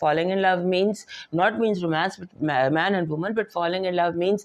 Falling in love means not means romance, but man and woman, but falling in love means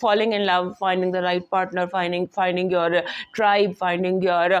finding the right partner, finding your tribe, finding your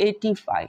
85।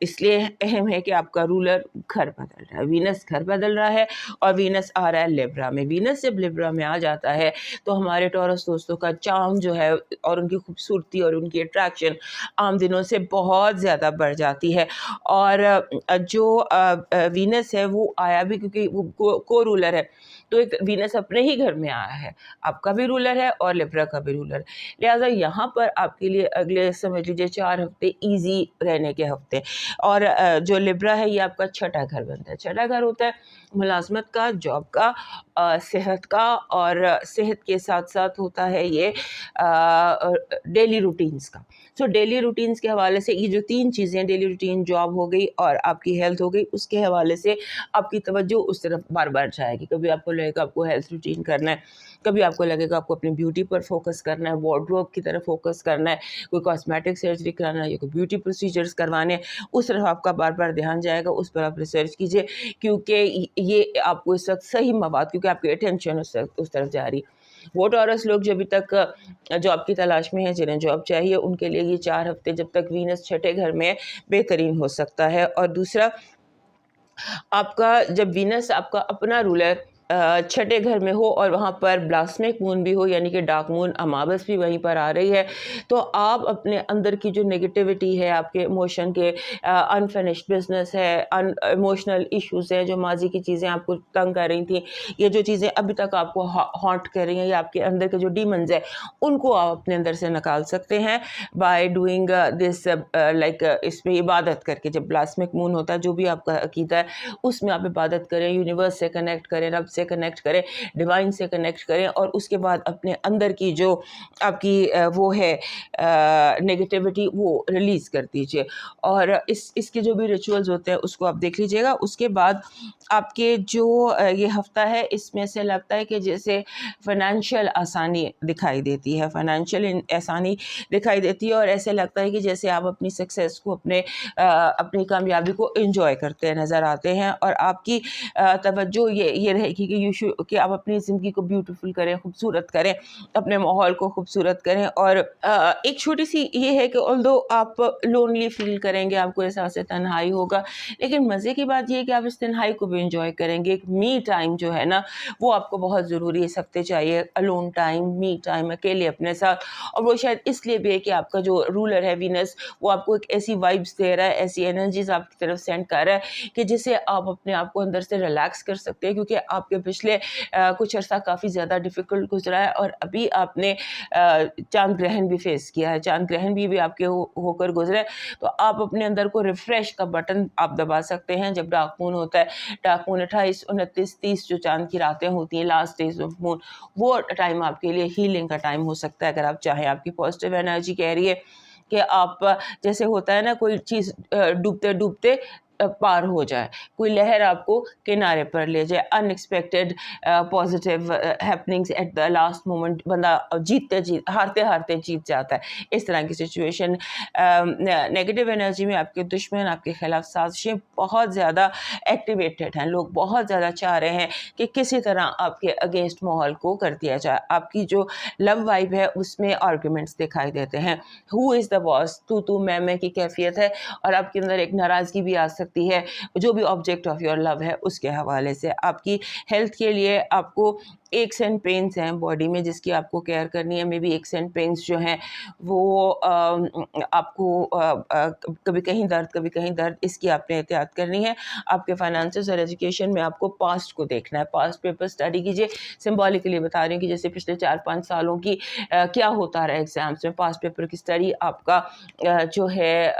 اس لیے اہم ہے کہ آپ کا roller گھر بدل رہا ہے، وینس گھر بدل رہا ہے اور وینس آ رہا ہے لیبرا میں. وینس جب لیبرا میں آ جاتا ہے تو ہمارے ٹورس دوستوں کا چارم جو ہے اور ان کی خوبصورتی اور ان کی اٹریکشن عام دنوں سے بہت زیادہ بڑھ جاتی ہے. اور جو وینس ہے وہ آیا بھی کیونکہ وہ کو رولر ہے، تو ایک وینس اپنے ہی گھر میں آیا ہے، آپ کا بھی رولر ہے اور لیبرا کا بھی رولر. لہٰذا یہاں پر آپ کے لیے اگلے سمجھ لیجیے 4 ہفتے ایزی رہنے کے ہفتے. اور جو لیبرا ہے یہ آپ کا چھٹا گھر بنتا ہے. چھٹا گھر ہوتا ہے ملازمت کا، جاب کا، صحت کا، اور صحت کے ساتھ ساتھ ہوتا ہے یہ ڈیلی روٹینز کا. سو ڈیلی روٹینز کے حوالے سے یہ جو 3 چیزیں، ڈیلی روٹین، جاب ہو گئی اور آپ کی ہیلتھ ہو گئی، اس کے حوالے سے آپ کی توجہ اس طرف بار بار جائے گی. کبھی آپ کو لگے گا آپ کو ہیلتھ روٹین کرنا ہے، کبھی آپ کو لگے گا آپ کو اپنی بیوٹی پر فوکس کرنا ہے، وارڈروب کی طرف فوکس کرنا ہے، کوئی کاسمیٹک سرجری کرانا ہے یا کوئی بیوٹی پروسیجرز کروانے، اس طرف آپ کا بار بار دھیان جائے گا. اس پر آپ ریسرچ کیجئے کیونکہ یہ آپ کو اس وقت صحیح مواد، کیونکہ آپ کی اٹینشن اس طرف جا رہی. وہ ٹورس لوگ جو ابھی تک جاب کی تلاش میں ہیں، جنہیں جاب چاہیے، ان کے لیے یہ 4 ہفتے جب تک وینس چھٹے گھر میں بہترین ہو سکتا ہے. اور دوسرا، آپ کا جب وینس آپ کا اپنا رولر چھٹے گھر میں ہو اور وہاں پر بلاسمک مون بھی ہو، یعنی کہ ڈارک مون امابس بھی وہیں پر آ رہی ہے، تو آپ اپنے اندر کی جو نیگیٹیوٹی ہے، آپ کے ایموشن کے انفینشڈ بزنس ہے، ایموشنل ایشوز ہیں، جو ماضی کی چیزیں آپ کو تنگ کر رہی تھیں، یہ جو چیزیں ابھی تک آپ کو ہانٹ کر رہی ہیں، یا آپ کے اندر کے جو ڈیمنز ہیں ان کو آپ اپنے اندر سے نکال سکتے ہیں بائی ڈوئنگ دس لائک اس میں عبادت کر کے. جب بلاسمک مون ہوتا ہے، جو بھی آپ کا عقیدہ ہے اس میں آپ عبادت کریں، یونیورس سے کنیکٹ کریں، رب سے کنیکٹ کریں، ڈیوائن سے کنیکٹ کریں، اور اس کے بعد اپنے اندر کی جو آپ کی وہ ہے نیگیٹیوٹی وہ ریلیز کر دیجئے. اور اس کے جو بھی ریچولز ہوتے ہیں اس کو آپ دیکھ لیجئے گا. اس کے بعد آپ کے جو یہ ہفتہ ہے، اس میں سے لگتا ہے کہ جیسے فائنینشیل آسانی دکھائی دیتی ہے، فائنینشیل آسانی دکھائی دیتی ہے، اور ایسے لگتا ہے کہ جیسے آپ اپنی سکسیس کو، اپنی کامیابی کو انجوائے کرتے نظر آتے ہیں. اور آپ کی توجہ یہ رہے گی کہ آپ اپنی زندگی کو بیوٹیفل کریں، خوبصورت کریں، اپنے ماحول کو خوبصورت کریں. اور ایک چھوٹی سی یہ ہے کہ although آپ لونلی فیل کریں گے، آپ کو احساس تنہائی ہوگا، لیکن مزے کی بات یہ ہے کہ آپ اس تنہائی کو بھی انجوائے کریں گے. ایک می ٹائم جو ہے نا وہ آپ کو بہت ضروری ہے. اس ہفتے چاہیے الون ٹائم، می ٹائم، اکیلے اپنے ساتھ. اور وہ شاید اس لیے بھی ہے کہ آپ کا جو رولر ہے وینس، وہ آپ کو ایک ایسی وائبس دے رہا ہے، ایسی انرجیز آپ کی طرف سینڈ کر رہا ہے کہ جسے آپ اپنے آپ کو اندر سے ریلیکس کر سکتے ہیں. کیونکہ آپ کے پچھلے کچھ عرصہ کافی زیادہ ڈیفیکلٹ گزرا ہے، اور ابھی آپ نے چاند گرہن بھی فیس کیا ہے، چاند گرہن بھی آپ کے ہو کر گزرے. تو آپ اپنے اندر کو ریفریش کا بٹن آپ دبا سکتے ہیں جب ڈارک مون ہوتا ہے. ڈارک مون 28، 29، 30 جو چاند کی راتیں ہوتی ہیں، لاسٹ ڈیز آف مون، وہ ٹائم آپ کے لیے ہیلنگ کا ٹائم ہو سکتا ہے اگر آپ چاہیں. آپ کی پازیٹیو انرجی کہہ رہی ہے کہ آپ جیسے ہوتا ہے نا کوئی چیز ڈوبتے ڈوبتے پار ہو جائے، کوئی لہر آپ کو کنارے پر لے جائے، unexpected positive happenings at the last moment, بندہ ہارتے جیت جاتا ہے. اس طرح کی سچویشن. نیگیٹو انرجی میں آپ کے دشمن آپ کے خلاف سازشیں بہت زیادہ ایکٹیویٹڈ ہیں. لوگ بہت زیادہ چاہ رہے ہیں کہ کسی طرح آپ کے اگینسٹ ماحول کو کر دیا جائے. آپ کی جو لو وائب ہے اس میں آرگومنٹس دکھائی دیتے ہیں، ہو از دا باس، تو میں کی کیفیت ہے، اور آپ کے اندر ایک ناراضگی بھی آ سکتی ہے جو بھی آبجیکٹ آف یور لو ہے اس کے حوالے سے. آپ کی ہیلتھ کے لیے آپ کو ایکس اینڈ پینس ہیں باڈی میں جس کی آپ کو کیئر کرنی ہے. میں بھی ایکس اینڈ پینس جو ہیں وہ آپ کو کبھی کہیں درد، اس کی آپ نے احتیاط کرنی ہے. آپ کے فائنانسز اور ایجوکیشن میں آپ کو پاسٹ کو دیکھنا ہے، پاسٹ پیپر اسٹڈی کیجیے. سمبولکلی بتا رہی ہوں کہ جیسے پچھلے 4-5 سالوں کی کیا ہوتا رہا ایگزامس میں، پاسٹ پیپر کی اسٹڈی آپ کا جو ہے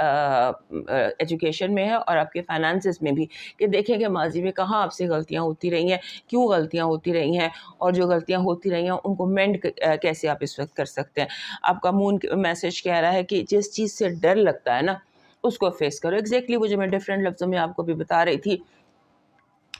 ایجوکیشن میں ہے اور آپ کے فائنانسز میں بھی، کہ دیکھیں کہ ماضی میں کہاں آپ سے غلطیاں ہوتی رہی ہیں، کیوں غلطیاں ہوتی رہی ہیں، اور جو غلطیاں ہوتی رہی ہیں ان کو مینڈ کیسے آپ اس وقت کر سکتے ہیں. آپ کا مون میسج کہہ رہا ہے کہ جس چیز سے ڈر لگتا ہے نا اس کو فیس کرو. ایگزیکٹلی وہ جو میں ڈفرینٹ لفظوں میں آپ کو بھی بتا رہی تھی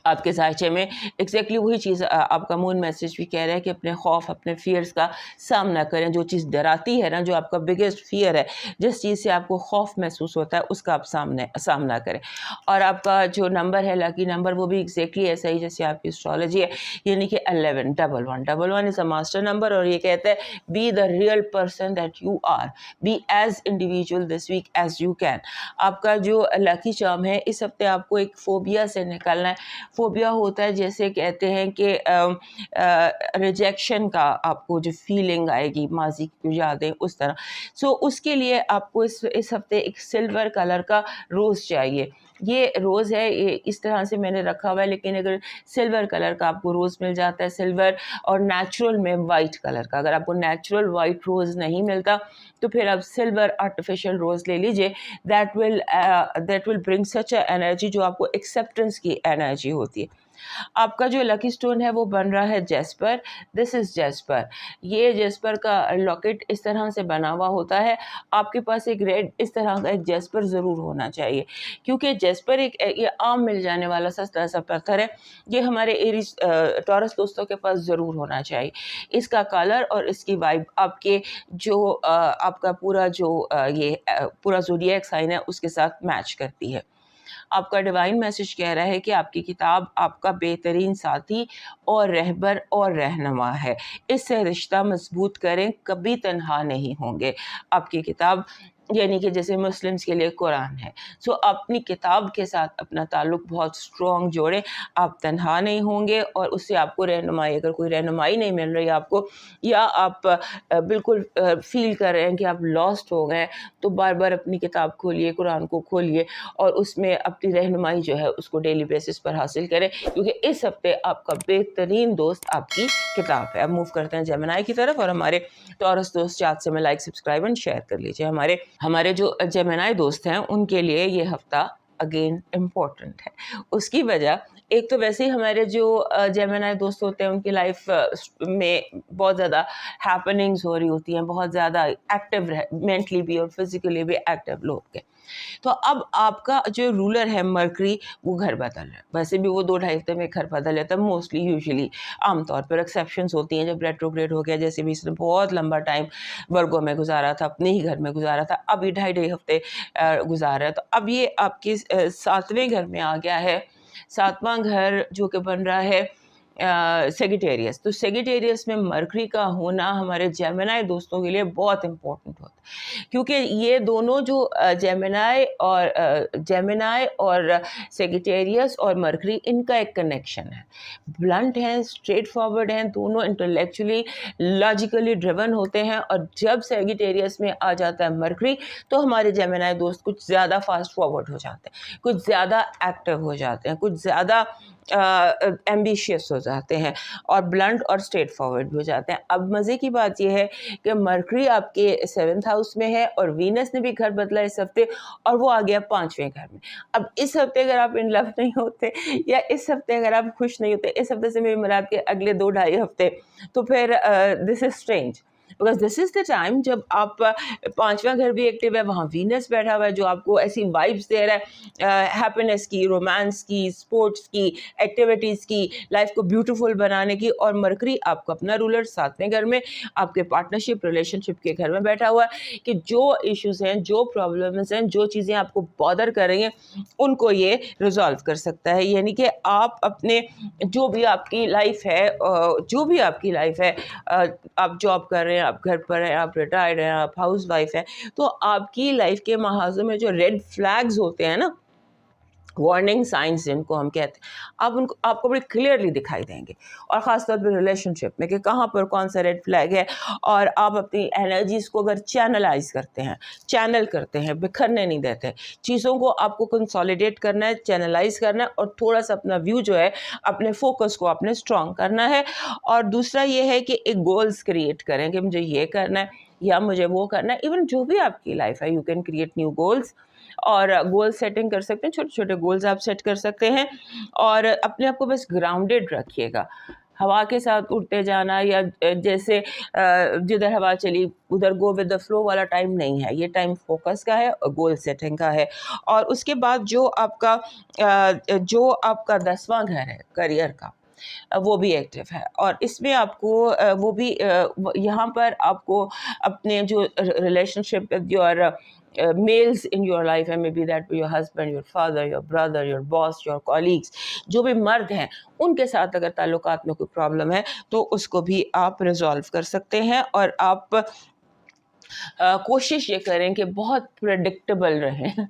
آپ کے ذائچے میں ایگزیکٹلی وہی چیز آپ کا مون میسیج بھی کہہ رہا ہے کہ اپنے خوف اپنے فیئرس کا سامنا کریں. جو چیز ڈراتی ہے نا, جو آپ کا بگیسٹ فیئر ہے, جس چیز سے آپ کو خوف محسوس ہوتا ہے, اس کا آپ سامنا کریں. اور آپ کا جو نمبر ہے لکی نمبر, وہ بھی ایگزیکٹلی ایسا ہی جیسے آپ کی اسٹرالوجی ہے, یعنی کہ 11 11 از اے ماسٹر نمبر, اور یہ کہتا ہے be the real person that you are, be as individual this week as you can. آپ کا جو لکی چارم ہے اس ہفتے آپ کو ایک فوبیا سے نکلنا ہے. فوبیا ہوتا ہے جیسے کہتے ہیں کہ ریجیکشن کا آپ کو جو فیلنگ آئے گی, ماضی کی یادیں اس طرح. سو اس کے لیے آپ کو اس ہفتے ایک سلور کلر کا روز چاہیے. یہ روز ہے, یہ اس طرح سے میں نے رکھا ہوا ہے, لیکن اگر سلور کلر کا آپ کو روز مل جاتا ہے, سلور اور نیچرل میں وائٹ کلر کا, اگر آپ کو نیچرل وائٹ روز نہیں ملتا تو پھر آپ سلور آرٹیفیشل روز لے لیجئے. That will bring such a energy جو آپ کو ایکسیپٹنس کی انرجی ہوتی ہے. آپ کا جو لکی سٹون ہے وہ بن رہا ہے جیسپر. دس از جیسپر. یہ جیسپر کا لاکٹ اس طرح سے بنا ہوا ہوتا ہے. آپ کے پاس ایک ریڈ اس طرح کا ایک جیسپر ضرور ہونا چاہیے, کیونکہ جیسپر یہ عام مل جانے والا سستا سا پتھر ہے. یہ ہمارے ایریز ٹورس دوستوں کے پاس ضرور ہونا چاہیے. اس کا کلر اور اس کی وائب آپ کے جو آپ کا پورا جو یہ پورا زوڈیاک سائن ہے اس کے ساتھ میچ کرتی ہے. آپ کا ڈیوائن میسج کہہ رہا ہے کہ آپ کی کتاب آپ کا بہترین ساتھی اور رہبر اور رہنما ہے. اس سے رشتہ مضبوط کریں, کبھی تنہا نہیں ہوں گے. آپ کی کتاب یعنی کہ جیسے مسلمس کے لیے قرآن ہے, سو اپنی کتاب کے ساتھ اپنا تعلق بہت اسٹرانگ جوڑیں, آپ تنہا نہیں ہوں گے. اور اس سے آپ کو رہنمائی, اگر کوئی رہنمائی نہیں مل رہی آپ کو, یا آپ بالکل فیل کر رہے ہیں کہ آپ لاسٹ ہو گئے, تو بار بار اپنی کتاب کھولیے, قرآن کو کھولیے, اور اس میں اپنی رہنمائی جو ہے اس کو ڈیلی بیسس پر حاصل کریں, کیونکہ اس ہفتے آپ کا بہترین دوست آپ کی کتاب ہے. اب موو کرتے ہیں جیمنائی کی طرف, اور ہمارے ٹورس دوست چارٹ سے میں لائک سبسکرائب اینڈ شیئر کر لیجیے. ہمارے جو جیمنائی دوست ہیں ان کے لیے یہ ہفتہ اگین امپورٹنٹ ہے. اس کی وجہ ایک تو ویسے ہی ہمارے جو جیمنائی دوست ہوتے ہیں ان کی لائف میں بہت زیادہ ہیپننگز ہو رہی ہوتی ہیں, بہت زیادہ ایکٹیو مینٹلی بھی اور فزیکلی بھی ایکٹیو لوگ کے. تو اب آپ کا جو رولر ہے مرکری, وہ گھر بدل رہا ہے. ویسے بھی وہ 2-2.5 ہفتے میں گھر بدل لیتا ہے موسٹلی, یوزلی عام طور پر ایکسیپشنز ہوتی ہیں. جب ریٹروگریڈ ہو گیا, جیسے بھی اس نے بہت لمبا ٹائم ورگو میں گزارا تھا, اپنے ہی گھر میں گزارا تھا, اب یہ 2.5 ہفتے گزار رہا ہے. تو اب یہ آپ کے 7ویں گھر میں آ گیا ہے. 7واں گھر جو کہ بن رہا ہے سیگیٹیریس. تو سیگیٹیریس میں مرکری کا ہونا ہمارے جیمنائی دوستوں کے لیے بہت امپورٹنٹ ہوتا ہے, کیونکہ یہ دونوں جو جیمنائی اور سیگیٹیریس اور مرکری, ان کا ایک کنیکشن ہے. بلنٹ ہیں, اسٹریٹ فارورڈ ہیں, دونوں انٹلیکچولی لاجیکلی ڈریون ہوتے ہیں. اور جب سیگیٹیریس میں آ جاتا ہے مرکری, تو ہمارے جیمنائی دوست کچھ زیادہ فاسٹ فارورڈ ہو جاتے ہیں, کچھ زیادہ ایکٹیو ہو جاتے ہیں, کچھ زیادہ ایمبیشیس ہو جاتے ہیں, اور بلنٹ اور اسٹریٹ فارورڈ بھی ہو جاتے ہیں. اب مزے کی بات یہ ہے کہ مرکری آپ کے 7th ہاؤس میں ہے, اور وینس نے بھی گھر بدلا اس ہفتے, اور وہ آ گیا 5ویں گھر میں. اب اس ہفتے اگر آپ ان لو نہیں ہوتے, یا اس ہفتے اگر آپ خوش نہیں ہوتے, اس ہفتے سے میری مراد کے اگلے 2-2.5 ہفتے, تو پھر this is strange. Because this is the time جب آپ 5واں گھر بھی ایکٹیو ہے, وہاں وینس بیٹھا ہوا ہے جو آپ کو ایسی وائبس دے رہا ہے, ہیپینس کی, رومانس کی, اسپورٹس کی, ایکٹیویٹیز کی, لائف کو بیوٹیفل بنانے کی. اور مرکری آپ کو اپنا رولر 7ویں گھر میں, آپ کے پارٹنرشپ ریلیشن شپ کے گھر میں بیٹھا ہوا ہے, کہ جو ایشوز ہیں, جو پرابلمز ہیں, جو چیزیں آپ کو بادر کر رہی ہیں, ان کو یہ ریزالو کر سکتا ہے. یعنی کہ آپ اپنے جو بھی آپ کی لائف ہے, آپ جاب کر رہے ہیں, آپ گھر پر ہیں, آپ ریٹائرڈ ہیں, آپ ہاؤس وائف ہیں, تو آپ کی لائف کے محاذوں میں جو ریڈ فلیگز ہوتے ہیں نا, وارننگ سائنس جن کو ہم کہتے ہیں, آپ کو بڑی کلیئرلی دکھائی دیں گے. اور خاص طور پہ ریلیشن شپ میں, کہ کہاں پر کون سا ریڈ فلیگ ہے. اور آپ اپنی انرجیز کو اگر چینل کرتے ہیں, بکھرنے نہیں دیتے چیزوں کو, آپ کو کنسالیڈیٹ کرنا ہے, چینلائز کرنا ہے, اور تھوڑا سا اپنا ویو جو ہے, اپنے فوکس کو اپنے اسٹرانگ کرنا ہے. اور دوسرا یہ ہے کہ ایک گولز کریٹ کریں کہ مجھے یہ کرنا ہے یا مجھے وہ کرنا ہے. ایون جو بھی آپ کی لائف ہے, you can create new goals, اور گول سیٹنگ کر سکتے ہیں, چھوٹے چھوٹے گولز آپ سیٹ کر سکتے ہیں. اور اپنے آپ کو بس گراؤنڈیڈ رکھیے گا. ہوا کے ساتھ اٹھتے جانا یا جیسے جدھر ہوا چلی ادھر گو ود دا فلو والا ٹائم نہیں ہے. یہ ٹائم فوکس کا ہے اور گول سیٹنگ کا ہے. اور اس کے بعد جو آپ کا 10واں گھر ہے کریئر کا, وہ بھی ایکٹیو ہے, اور اس میں آپ کو وہ بھی یہاں پر آپ کو اپنے جو relation ship with your males in your life, and maybe that be your husband, your father, your brother, your boss, your colleagues, جو بھی مرد ہیں ان کے ساتھ اگر تعلقات میں کوئی پرابلم ہے تو اس کو بھی آپ ریزالو کر سکتے ہیں. اور آپ کوشش یہ کریں کہ بہت پریڈکٹیبل رہیں,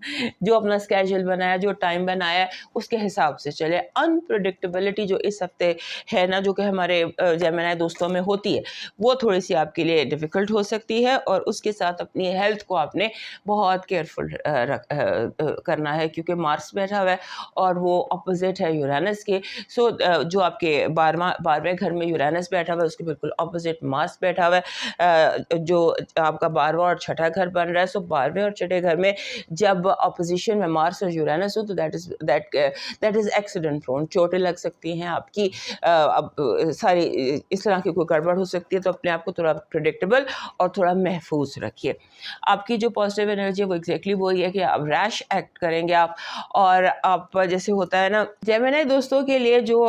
جو اپنا اسکیجول بنایا, جو ٹائم بنایا ہے اس کے حساب سے چلے. انپریڈکٹیبلٹی جو اس ہفتے ہے نا, جو کہ ہمارے جیمنائی دوستوں میں ہوتی ہے, وہ تھوڑی سی آپ کے لیے ڈیفیکلٹ ہو سکتی ہے. اور اس کے ساتھ اپنی ہیلتھ کو آپ نے بہت کیئرفل کرنا ہے, کیونکہ مارس بیٹھا ہوا ہے اور وہ اپوزٹ ہے یورینس کے. سو جو آپ کے 12ویں گھر میں یورینس بیٹھا ہوا ہے اس کے بالکل اپوزٹ مارس بیٹھا ہوا ہے, جو آپ کا 12واں اور 6ٹھا گھر بن رہا ہے. سو 12ویں اور 6ٹھے گھر میں جب اپوزیشن میں مارس اور یورینس ہو تو دیٹ از ایکسیڈنٹ پرون, چوٹیں لگ سکتی ہیں آپ کی, اب ساری اس طرح کی کوئی گڑبڑ ہو سکتی ہے. تو اپنے آپ کو تھوڑا پریڈکٹیبل اور تھوڑا محفوظ رکھیے. آپ کی جو پازیٹیو انرجی ہے وہ ایگزیکٹلی وہی ہے کہ آپ ریش ایکٹ کریں گے آپ, اور آپ جیسے ہوتا ہے نا جیمنائی دوستوں کے لیے جو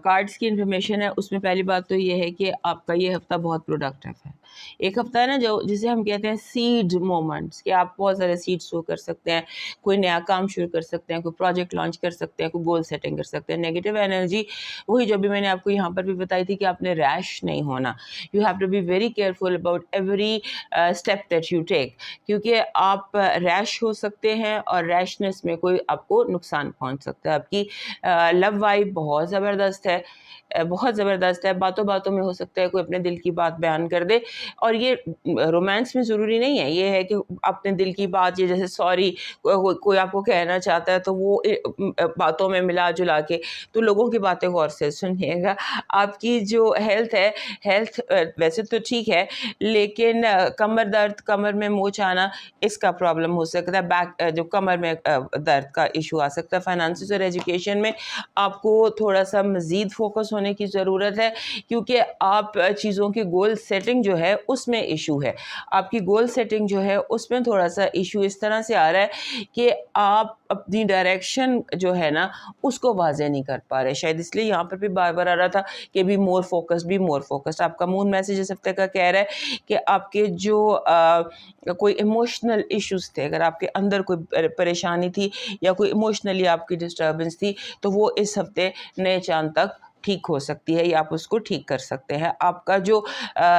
کارڈس کی انفارمیشن ہے اس میں پہلی بات تو یہ ہے کہ آپ کا یہ ہفتہ بہت پروڈکٹیو ہے. ایک ہفتہ ہے نا جو جسے ہم کہتے ہیں سیڈ مومنٹس, کہ آپ بہت سارے سیڈ سو کر سکتے ہیں, کوئی نیا کام شروع کر سکتے ہیں, کوئی پروجیکٹ لانچ کر سکتے ہیں, کوئی گول سیٹنگ کر سکتے ہیں. نیگیٹو انرجی وہی جو بھی میں نے آپ کو یہاں پر بھی بتائی تھی کہ آپ نے ریش نہیں ہونا. You have to be very careful about every step that you take, کیونکہ آپ ریش ہو سکتے ہیں اور ریشنس میں کوئی آپ کو نقصان پہنچ سکتا ہے. آپ کی لو وائب بہت زبردست ہے, بہت زبردست ہے. باتوں باتوں میں ہو سکتا ہے کوئی اپنے دل کی بات بیان کر دے, اور یہ رومانس میں ضروری نہیں ہے, یہ ہے کہ اپنے دل کی بات, یہ جیسے سوری کوئی آپ کو کہنا چاہتا ہے تو وہ باتوں میں ملا جلا کے, تو لوگوں کی باتیں غور سے سنیے گا. آپ کی جو ہیلتھ ہے, ہیلتھ ویسے تو ٹھیک ہے, لیکن کمر درد, کمر میں موچ آنا, اس کا پرابلم ہو سکتا ہے. بیک جو کمر میں درد کا ایشو آ سکتا ہے. فائنانسز اور ایجوکیشن میں آپ کو تھوڑا سا مزید فوکس ہونے کی ضرورت ہے, کیونکہ آپ چیزوں کی گول سیٹنگ جو ہے اس میں ایشو ہے. آپ کی گول سیٹنگ جو ہے اس میں تھوڑا سا ایشو اس طرح سے آ رہا ہے کہ آپ اپنی ڈائریکشن جو ہے نا اس کو واضح نہیں کر پا رہے. شاید اس لیے یہاں پر بھی بار بار آ رہا تھا کہ بھی مور فوکس. آپ کا مون میسج اس ہفتے کا کہہ رہا ہے کہ آپ کے جو کوئی ایموشنل ایشوز تھے, اگر آپ کے اندر کوئی پریشانی تھی یا کوئی ایموشنلی آپ کی ڈسٹربنس تھی, تو وہ اس ہفتے نئے چاند تک ٹھیک ہو سکتی ہے, یا آپ اس کو ٹھیک کر سکتے ہیں. آپ کا جو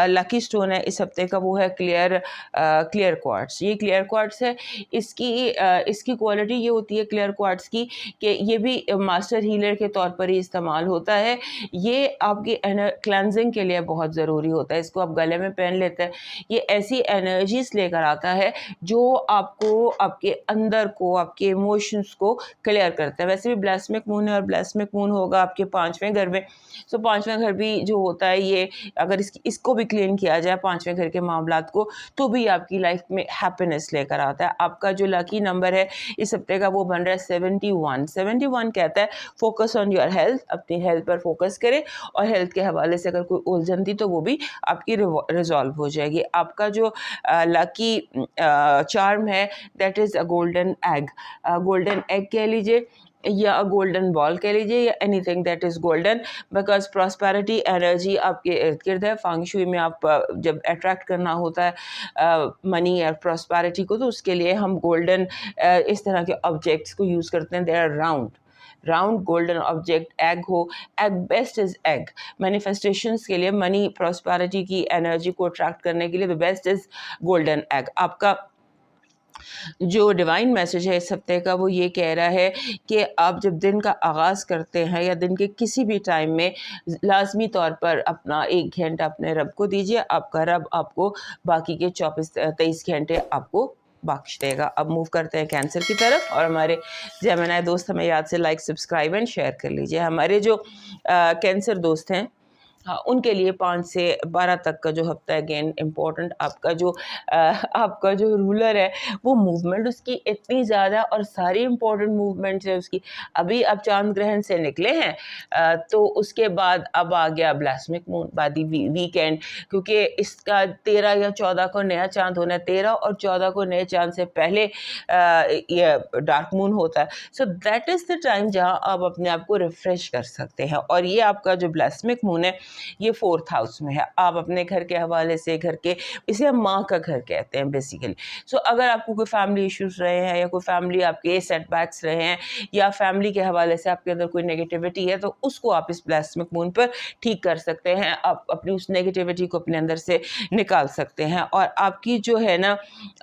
لکی سٹون ہے اس ہفتے کا وہ ہے کلیئر کوارٹز. یہ کلیئر کوارٹز ہے, اس کی کوالٹی یہ ہوتی ہے کلیئر کوارٹز کی کہ یہ بھی ماسٹر ہیلر کے طور پر ہی استعمال ہوتا ہے. یہ آپ کی کلینزنگ کے لیے بہت ضروری ہوتا ہے. اس کو آپ گلے میں پہن لیتے ہیں, یہ ایسی انرجیز لے کر آتا ہے جو آپ کو, آپ کے اندر کو, آپ کے ایموشنز کو کلیئر کرتا ہے. ویسے بھی بلاسمک مون ہے, اور بلاسمک مون ہوگا آپ کے 5ویں گھر میں. سو 5واں گھر بھی جو ہوتا ہے, یہ اگر اس کو بھی کلین کیا جائے 5ویں گھر کے معاملات کو, تو بھی آپ کی لائف میں ہیپینس لے کر آتا ہے. آپ کا جو لکی نمبر ہے اس ہفتے کا وہ بن رہا ہے 71 کہتا ہے فوکس آن یور ہیلتھ, اپنی ہیلتھ پر فوکس کرے, اور ہیلتھ کے حوالے سے اگر کوئی الجھن تھی تو وہ بھی آپ کی ریزالو ہو جائے گی. آپ کا جو لکی چارم ہے that is a golden egg کہہ لیجیے, یا گولڈن بال کہہ لیجیے, یا any thing that is golden, because prosperity energy آپ کے ارد گرد ہے. فانگ شوئی میں آپ جب اٹریکٹ کرنا ہوتا ہے منی اور پراسپیرٹی کو, تو اس کے لیے ہم گولڈن اس طرح کے آبجیکٹس کو یوز کرتے ہیں. They are round golden object. Egg ہو, egg best is egg. Manifestations کے لیے, منی پراسپیرٹی کی انرجی کو اٹریکٹ کرنے کے لیے the best is golden egg. آپ کا جو ڈیوائن میسج ہے اس ہفتے کا وہ یہ کہہ رہا ہے کہ آپ جب دن کا آغاز کرتے ہیں یا دن کے کسی بھی ٹائم میں لازمی طور پر اپنا 1 گھنٹہ اپنے رب کو دیجیے. آپ کا رب آپ کو باقی کے 23 گھنٹے آپ کو بخش دے گا. اب موو کرتے ہیں کینسر کی طرف, اور ہمارے جیمنائی دوست ہمیں یاد سے لائک, سبسکرائب اینڈ شیئر کر لیجیے. ہمارے جو کینسر دوست ہیں ہاں ان کے لیے 5 سے 12 تک کا جو ہفتہ ہے اگین امپورٹنٹ. آپ کا جو رولر ہے وہ موومنٹ اس کی اتنی زیادہ اور ساری امپورٹنٹ موومنٹس ہیں اس کی. ابھی اب چاند گرہن سے نکلے ہیں تو اس کے بعد اب آ گیا بلاسمک مون بعد ویکینڈ, کیونکہ اس کا 13 یا 14 کو نیا چاند ہونا ہے. 13 اور 14 کو نئے چاند سے پہلے یہ ڈارک مون ہوتا ہے. So that is the time جہاں آپ اپنے آپ کو ریفریش کر سکتے ہیں. اور یہ آپ کا جو بلاسمک مون ہے یہ 4th ہاؤس میں ہے. آپ اپنے گھر کے حوالے سے اسے ہم ماں کا گھر کہتے ہیں بیسیکلی. سو اگر آپ کو کوئی فیملی ایشوز رہے ہیں یا کوئی فیملی آپ کے سیٹ بیکس رہے ہیں یا فیملی کے حوالے سے آپ کے اندر کوئی نیگیٹیوٹی ہے تو اس کو آپ اس بلاسمک مون پر ٹھیک کر سکتے ہیں. آپ اپنی اس نیگیٹیوٹی کو اپنے اندر سے نکال سکتے ہیں اور آپ کی جو ہے نا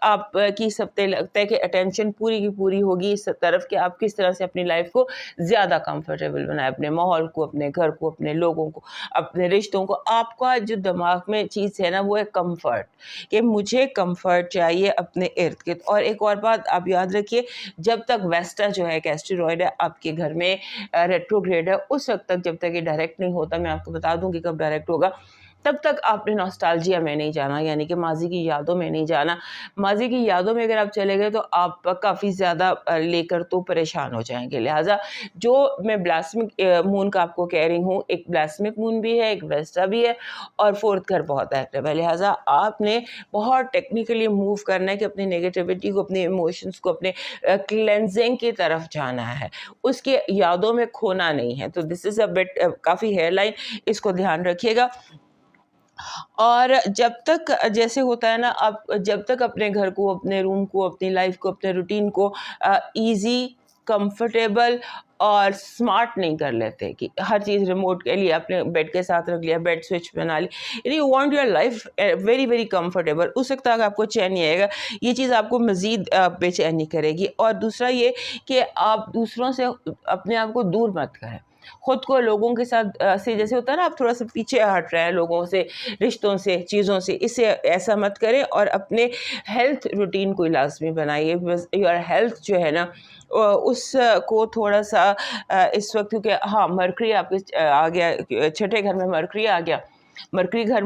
آپ کی سب لگتا ہے کہ اٹینشن پوری کی پوری ہوگی اس طرف کہ آپ کس طرح سے اپنی لائف کو زیادہ کمفرٹیبل بنائیں, اپنے ماحول کو, اپنے گھر کو, اپنے لوگوں کو, اپنے رشتوں کو. آپ کا جو دماغ میں چیز ہے نا وہ ہے کمفرٹ, کہ مجھے کمفرٹ چاہیے اپنے ارد گرد. اور ایک اور بات آپ یاد رکھیے, جب تک ویسٹا جو ہے ایسٹیرائڈ ہے آپ کے گھر میں ریٹروگریڈ ہے, اس وقت تک جب تک یہ ڈائریکٹ نہیں ہوتا, میں آپ کو بتا دوں کہ کب ڈائریکٹ ہوگا, تب تک آپ نے نوسٹالجیا میں نہیں جانا, یعنی کہ ماضی کی یادوں میں نہیں جانا. ماضی کی یادوں میں اگر آپ چلے گئے تو آپ کافی زیادہ لے کر تو پریشان ہو جائیں گے. لہٰذا جو میں بلاسمک مون کا آپ کو کہہ رہی ہوں, ایک بلاسمک مون بھی ہے, ایک ویسٹا بھی ہے, اور 4th گھر بہت ایکٹیو ہے. لہٰذا آپ نے بہت ٹیکنیکلی موو کرنا ہے کہ اپنی نیگیٹیوٹی کو, اپنے ایموشنس کو, اپنے کلینزنگ کی طرف جانا ہے, اس کے یادوں میں کھونا نہیں ہے. تو دس از اے بٹ کافی ہیئر لائن, اس کو دھیان رکھیے گا. اور جب تک جیسے ہوتا ہے نا, آپ جب تک اپنے گھر کو, اپنے روم کو, اپنی لائف کو, اپنے روٹین کو ایزی, کمفرٹیبل اور اسمارٹ نہیں کر لیتے کہ ہر چیز ریموٹ کے لیے اپنے بیڈ کے ساتھ رکھ لیا, بیڈ سوئچ بنا لی, یعنی you want your life very very comfortable, اس وقت تک آپ کو چین نہیں آئے گا. یہ چیز آپ کو مزید بے چینی کرے گی. اور دوسرا یہ کہ آپ دوسروں سے اپنے آپ کو دور مت کریں, خود کو لوگوں کے ساتھ سے, جیسے ہوتا ہے نا آپ تھوڑا سا پیچھے ہٹ رہے ہیں لوگوں سے, رشتوں سے, چیزوں سے, اسے ایسا مت کریں. اور اپنے ہیلتھ روٹین کو لازمی بنائیے. یور ہیلتھ جو ہے نا اس کو تھوڑا سا اس وقت, کیونکہ ہاں مرکری آپ کے آ گیا, 6ٹھے گھر میں مرکری آ گیا, مرکری گھر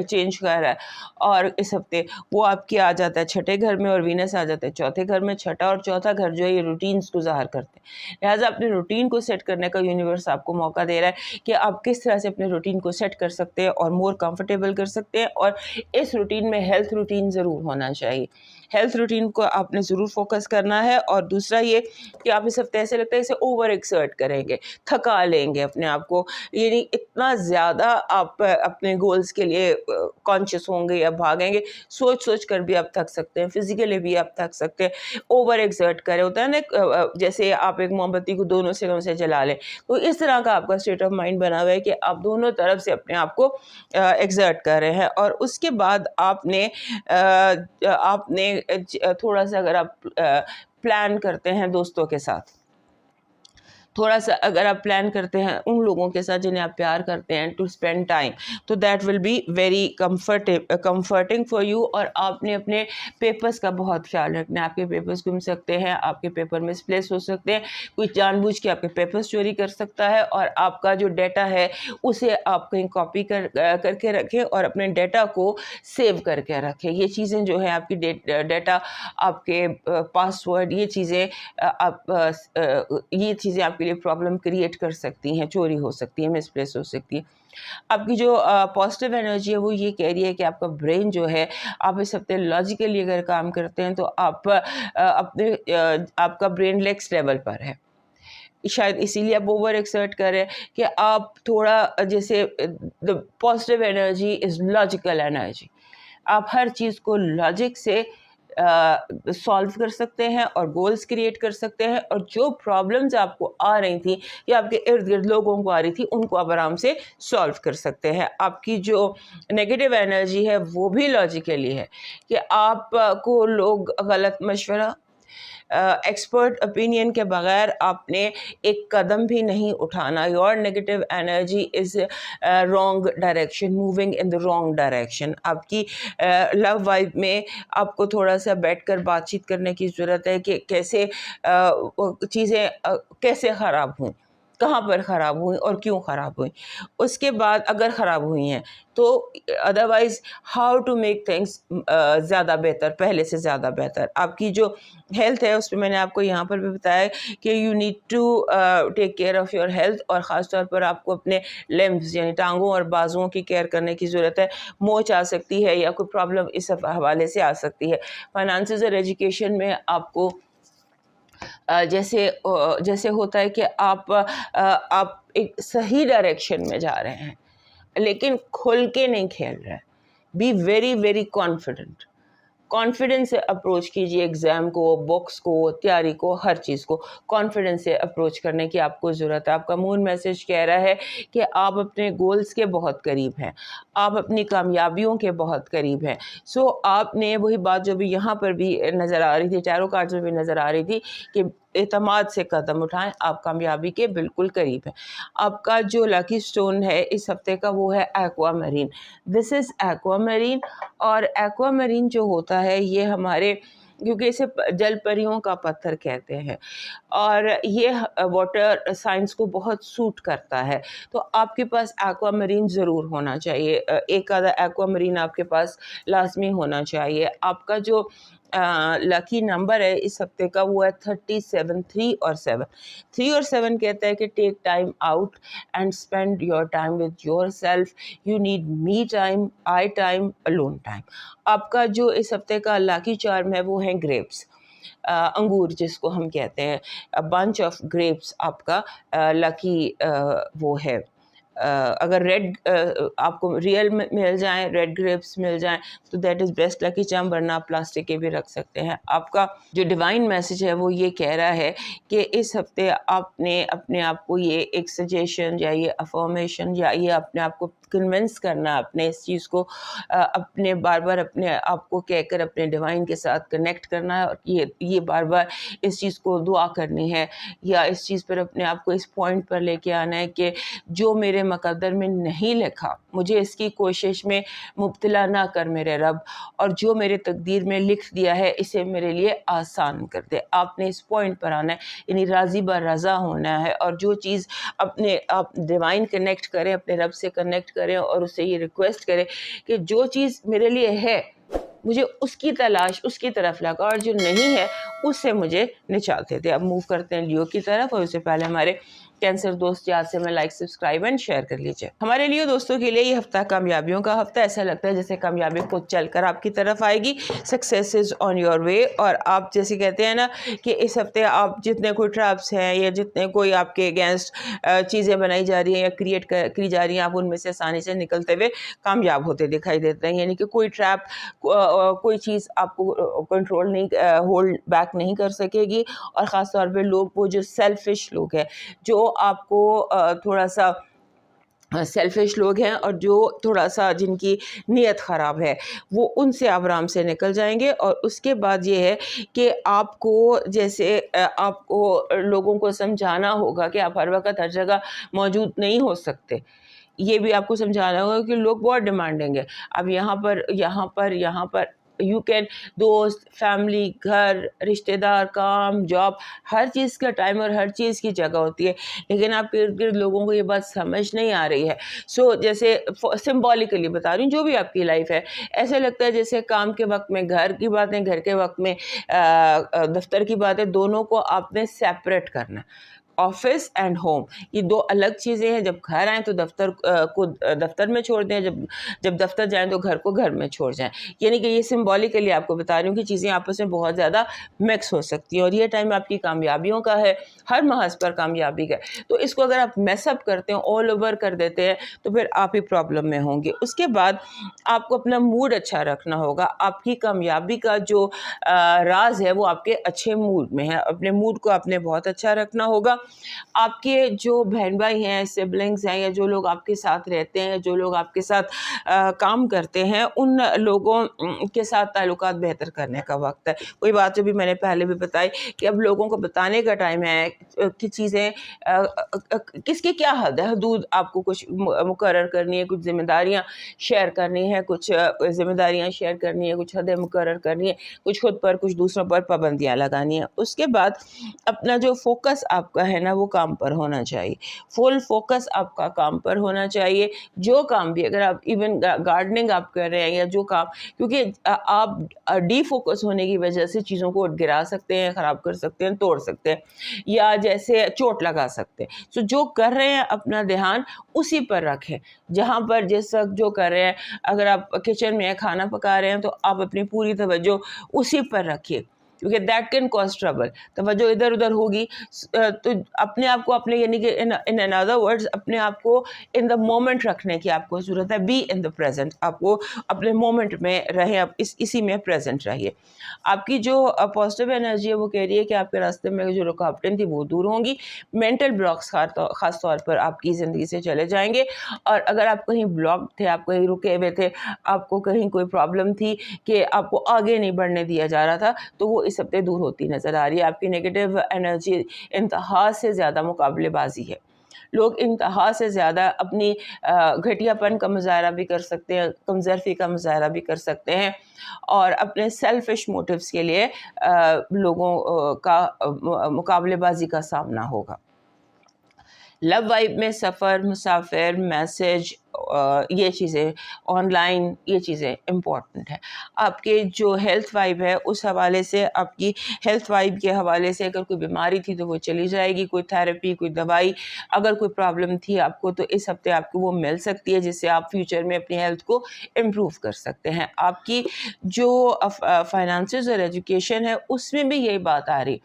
چینج کر رہا ہے, اور اس ہفتے وہ آپ کے آ جاتا ہے 6ٹھے گھر میں, اور وینس آ جاتا ہے 4تھے گھر میں. 6ٹھا اور 4تھا گھر جو ہے یہ روٹینز کو ظاہر کرتے ہیں. لہٰذا اپنے روٹین کو سیٹ کرنے کا یونیورس آپ کو موقع دے رہا ہے کہ آپ کس طرح سے اپنے روٹین کو سیٹ کر سکتے ہیں اور مور کمفرٹیبل کر سکتے ہیں. اور اس روٹین میں ہیلتھ روٹین ضرور ہونا چاہیے, ہیلتھ روٹین کو آپ نے ضرور فوکس کرنا ہے. اور دوسرا یہ کہ آپ اس ہفتے ایسے لگتا ہے اسے اوور ایکسرٹ کریں گے, تھکا لیں گے اپنے آپ کو, یعنی اتنا زیادہ آپ اپنے گولز کے لیے کانشیس ہوں گے یا بھاگیں گے, سوچ کر بھی آپ تھک سکتے ہیں, فزیکلی بھی آپ تھک سکتے ہیں. اوور ایکسرٹ کرے, ہوتا ہے نا جیسے آپ ایک موم بتی کو دونوں سروں سے جلا لیں, تو اس طرح کا آپ کا اسٹیٹ آف مائنڈ بنا ہوا ہے کہ آپ دونوں طرف سے اپنے آپ کو ایکسرٹ کر رہے ہیں. اور اس کے بعد آپ نے تھوڑا سا اگر آپ پلان کرتے ہیں دوستوں کے ساتھ, تھوڑا سا اگر آپ پلان کرتے ہیں ان لوگوں کے ساتھ جنہیں آپ پیار کرتے ہیں, ٹو اسپینڈ ٹائم, تو that will be very comforting for you. اور آپ نے اپنے پیپرس کا بہت خیال رکھنا ہے. آپ کے پیپرس گم سکتے ہیں, آپ کے پیپر مس پلیس ہو سکتے ہیں, کوئی جان بوجھ کے آپ کے پیپرس چوری کر سکتا ہے, اور آپ کا جو ڈیٹا ہے اسے آپ کہیں کاپی کر کے رکھیں اور اپنے ڈیٹا کو سیو کر کے رکھیں. یہ چیزیں جو ہیں آپ کی ڈیٹا, آپ کے پاسورڈ, یہ چیزیں آپ کے لیے پرابلم کریٹ کر سکتی ہیں, چوری ہو سکتی ہیں, مس پلیس ہو سکتی ہے. آپ کی جو پازیٹیو انرجی ہے وہ یہ کہہ رہی ہے کہ آپ کا برین جو ہے, آپ اس ہفتے لاجیکلی اگر کام کرتے ہیں تو آپ کا برین نیکسٹ لیول پر ہے. شاید اسی لیے آپ اوور ایکسرٹ کر رہے ہیں کہ آپ تھوڑا, جیسے positive energy is logical energy, آپ ہر چیز کو لاجک سے سالو کر سکتے ہیں اور گولز کریٹ کر سکتے ہیں. اور جو پرابلمز آپ کو آ رہی تھیں یا آپ کے ارد گرد لوگوں کو آ رہی تھی, ان کو آپ آرام سے سالو کر سکتے ہیں. آپ کی جو نیگیٹو انرجی ہے وہ بھی لاجیکلی ہے کہ آپ کو لوگ غلط مشورہ, ایکسپرٹ اوپینین کے بغیر آپ نے ایک قدم بھی نہیں اٹھانا. Your negative energy is wrong direction, moving in the wrong direction. آپ کی لو وائب میں آپ کو تھوڑا سا بیٹھ کر بات چیت کرنے کی ضرورت ہے کہ کیسے چیزیں کیسے خراب ہوں, کہاں پر خراب ہوئی اور کیوں خراب ہوئی. اس کے بعد اگر خراب ہوئی ہیں تو otherwise how to make things زیادہ بہتر، پہلے سے زیادہ بہتر. آپ کی جو ہیلتھ ہے اس پہ میں نے آپ کو یہاں پر بھی بتایا کہ you need to take care of your health, اور خاص طور پر آپ کو اپنے لمبس یعنی ٹانگوں اور بازوؤں کی کیئر کرنے کی ضرورت ہے. موچ آ سکتی ہے یا کوئی پرابلم اس حوالے سے آ سکتی ہے. فائنانسز اور ایجوکیشن میں آپ کو جیسے ہوتا ہے کہ آپ ایک صحیح ڈائریکشن میں جا رہے ہیں لیکن کھل کے نہیں کھیل رہے. بی ویری ویری کانفیڈنس سے اپروچ کیجیے ایگزام کو، بکس کو، تیاری کو، ہر چیز کو کانفیڈنس سے اپروچ کرنے کی آپ کو ضرورت ہے. آپ کا مون میسج کہہ رہا ہے کہ آپ اپنے گولز کے بہت قریب ہیں، آپ اپنی کامیابیوں کے بہت قریب ہیں. سو آپ نے وہی بات جو بھی یہاں پر بھی نظر آ رہی تھی، ٹیرو کارڈز میں بھی نظر آ رہی تھی کہ اعتماد سے قدم اٹھائیں، آپ کامیابی کے بالکل قریب ہیں. آپ کا جو لکی سٹون ہے اس ہفتے کا وہ ہے ایکوا میرین. دس از ایکوا میرین، اور ایکوا میرین جو ہوتا ہے یہ ہمارے، کیونکہ اسے جل پریوں کا پتھر کہتے ہیں اور یہ واٹر سائنس کو بہت سوٹ کرتا ہے، تو آپ کے پاس ایکوا میرین ضرور ہونا چاہیے. ایک آدھا ایکوا میرین آپ کے پاس لازمی ہونا چاہیے. آپ کا جو لکی نمبر ہے اس ہفتے کا وہ ہے 37. 3 اور 7. 3 اور 7 کہتا ہے کہ take time out and spend your time with your self. You need me time, I time, alone time. آپ کا جو اس ہفتے کا لکی چارم ہے وہ ہے گریپس، انگور جس کو ہم کہتے ہیں. بنچ آف گریپس آپ کا لکی وہ ہے. اگر ریڈ آپ کو ریئل مل جائیں، ریڈ گریپس مل جائیں تو that is best lucky charm, ورنہ آپ پلاسٹک کے بھی رکھ سکتے ہیں. آپ کا جو ڈیوائن میسج ہے وہ یہ کہہ رہا ہے کہ اس ہفتے آپ نے اپنے آپ کو یہ ایک سجیشن یا یہ افرمیشن یا یہ اپنے آپ کو کنونس کرنا، اپنے اس چیز کو اپنے بار بار اپنے آپ کو کہہ کر اپنے ڈیوائن کے ساتھ کنیکٹ کرنا ہے، اور یہ بار بار اس چیز کو دعا کرنی ہے یا اس چیز پر اپنے آپ کو اس پوائنٹ پر لے کے آنا ہے کہ جو میرے مقدر میں نہیں لکھا مجھے اس کی کوشش میں مبتلا نہ کر میرے رب، اور جو میرے تقدیر میں لکھ دیا ہے اسے میرے لیے آسان کر دے. آپ نے اس پوائنٹ پر آنا ہے، یعنی راضی بر رضا ہونا ہے، اور جو چیز اپنے آپ ڈیوائن کنیکٹ کریں، اپنے رب سے کنیکٹ کریں اور اس سے یہ ریکویسٹ کریں کہ جو چیز میرے لیے ہے مجھے اس کی تلاش، اس کی طرف لگا، اور جو نہیں ہے اس سے مجھے نچالتے تھے. اب موو کرتے ہیں لیو کی طرف، اور اس سے پہلے ہمارے کینسر دوست یاد سے میں لائک، سبسکرائب اینڈ شیئر کر لیجیے. ہمارے لیے دوستوں کے لیے یہ ہفتہ کامیابیوں کا ہفتہ. ایسا لگتا ہے جیسے کامیابی خود چل کر آپ کی طرف آئے گی. Success is on your way. اور آپ جیسے کہتے ہیں نا کہ اس ہفتے آپ جتنے کوئی ٹریپس ہیں یا جتنے کوئی آپ کے اگینسٹ چیزیں بنائی جا رہی ہیں یا کریٹ کی جا رہی ہیں، آپ ان میں سے آسانی سے نکلتے ہوئے کامیاب ہوتے دکھائی دیتے ہیں. یعنی کہ کوئی ٹریپ، کوئی چیز آپ کو کنٹرول نہیں، ہولڈ بیک نہیں کر سکے گی. اور خاص طور پہ لوگ، وہ جو سیلفش لوگ ہیں، جو آپ کو تھوڑا سا سیلفش لوگ ہیں اور جو تھوڑا سا جن کی نیت خراب ہے، وہ ان سے آپ آرام سے نکل جائیں گے. اور اس کے بعد یہ ہے کہ آپ کو جیسے آپ کو لوگوں کو سمجھانا ہوگا کہ آپ ہر وقت ہر جگہ موجود نہیں ہو سکتے. یہ بھی آپ کو سمجھانا ہوگا کہ لوگ بہت ڈیمانڈنگ ہے. اب یہاں پر یو کین، دوست، فیملی، گھر، رشتہ دار، کام، جاب، ہر چیز کا ٹائم اور ہر چیز کی جگہ ہوتی ہے، لیکن آپ کے ارد گرد لوگوں کو یہ بات سمجھ نہیں آ رہی ہے. سو جیسے سمبولیکلی بتا رہی ہوں، جو بھی آپ کی لائف ہے، ایسے لگتا ہے جیسے کام کے وقت میں گھر کی باتیں، گھر کے وقت میں دفتر کی باتیں، دونوں کو آپ نے سیپریٹ کرنا ہے. آفس اینڈ ہوم یہ دو الگ چیزیں ہیں. جب گھر آئیں تو دفتر کو دفتر میں چھوڑ دیں، جب دفتر جائیں تو گھر کو گھر میں چھوڑ جائیں. یعنی کہ یہ سمبولیکلی آپ کو بتا رہی ہوں کہ چیزیں آپس میں بہت زیادہ مکس ہو سکتی ہیں. اور یہ ٹائم آپ کی کامیابیوں کا ہے، ہر محاذ پر کامیابی کا ہے. تو اس کو اگر آپ میس اپ کرتے ہیں، آل اوور کر دیتے ہیں، تو پھر آپ ہی پرابلم میں ہوں گے. اس کے بعد آپ کو اپنا موڈ اچھا رکھنا ہوگا. آپ کی کامیابی کا جو راز ہے وہ آپ کے اچھے موڈ میں ہے. اپنے موڈ کو آپ نے بہت اچھا رکھنا ہوگا. آپ کے جو بہن بھائی ہیں، سبلنگز ہیں، یا جو لوگ آپ کے ساتھ رہتے ہیں، جو لوگ آپ کے ساتھ کام کرتے ہیں، ان لوگوں کے ساتھ تعلقات بہتر کرنے کا وقت ہے. کوئی بات جو بھی میں نے پہلے بھی بتائی کہ اب لوگوں کو بتانے کا ٹائم ہے کہ چیزیں کس کی کیا حد ہے، حدود آپ کو کچھ مقرر کرنی ہے، کچھ ذمہ داریاں شیئر کرنی ہے، کچھ ذمہ داریاں شیئر کرنی ہے، کچھ حدیں مقرر کرنی ہے، کچھ خود پر کچھ دوسروں پر پابندیاں لگانی ہیں. اس کے بعد اپنا جو فوکس آپ کا ہے نا وہ کام پر ہونا چاہیے, فل فوکس آپ کا کام پر ہونا چاہیے. جو کام بھی, اگر آپ ایون گارڈننگ آپ کر رہے ہیں یا جو کام, کیونکہ آپ ڈی فوکس ہونے کی وجہ سے چیزوں کو گرا سکتے ہیں, خراب کر سکتے ہیں, توڑ سکتے ہیں, یا جیسے چوٹ لگا سکتے ہیں. سو جو کر رہے ہیں اپنا دھیان اسی پر رکھیں, جہاں پر جس وقت جو کر رہے ہیں. اگر آپ کچن میں کھانا پکا رہے ہیں تو آپ اپنی پوری توجہ اسی پر رکھیے, کیونکہ دیٹ کین کاز ٹربل. توجہ ادھر ادھر ہوگی تو اپنے آپ کو اپنے, یعنی کہ ان ادر ورڈز اپنے آپ کو ان دا مومنٹ رکھنے کی آپ کو ضرورت ہے. بی ان دا پریزنٹ, آپ کو اپنے مومنٹ میں رہیں, آپ اسی میں پریزنٹ رہیے. آپ کی جو پازیٹیو انرجی ہے وہ کہہ رہی ہے کہ آپ کے راستے میں جو رکاوٹیں تھیں وہ دور ہوں گی. مینٹل بلاکس خاص طور پر آپ کی زندگی سے چلے جائیں گے. اور اگر آپ کہیں بلاک تھے, آپ کہیں رکے ہوئے تھے, آپ کو کہیں کوئی پرابلم تھی کہ آپ کو آگے نہیں بڑھنے دیا جا رہا تھا, تو وہ اس ہفتے دور ہوتی نظر آ رہی ہے. آپ کی نیگیٹو انرجی انتہا سے زیادہ مقابلے بازی ہے. لوگ انتہا سے زیادہ اپنی گھٹیا پن کا مظاہرہ بھی کر سکتے ہیں, کمزرفی کا مظاہرہ بھی کر سکتے ہیں, اور اپنے سیلفش موٹیوز کے لیے لوگوں کا مقابلے بازی کا سامنا ہوگا. لو وائب میں سفر, مسافر, میسج, یہ چیزیں آن لائن, یہ چیزیں امپورٹنٹ ہیں. آپ کے جو ہیلتھ وائب ہے اس حوالے سے, آپ کی ہیلتھ وائب کے حوالے سے اگر کوئی بیماری تھی تو وہ چلی جائے گی, کوئی تھراپی, کوئی دوائی, اگر کوئی پرابلم تھی آپ کو تو اس ہفتے آپ کو وہ مل سکتی ہے, جس سے آپ فیوچر میں اپنی ہیلتھ کو امپروو کر سکتے ہیں. آپ کی جو فائنانسز اور ایجوکیشن ہے اس میں بھی یہی بات آ رہی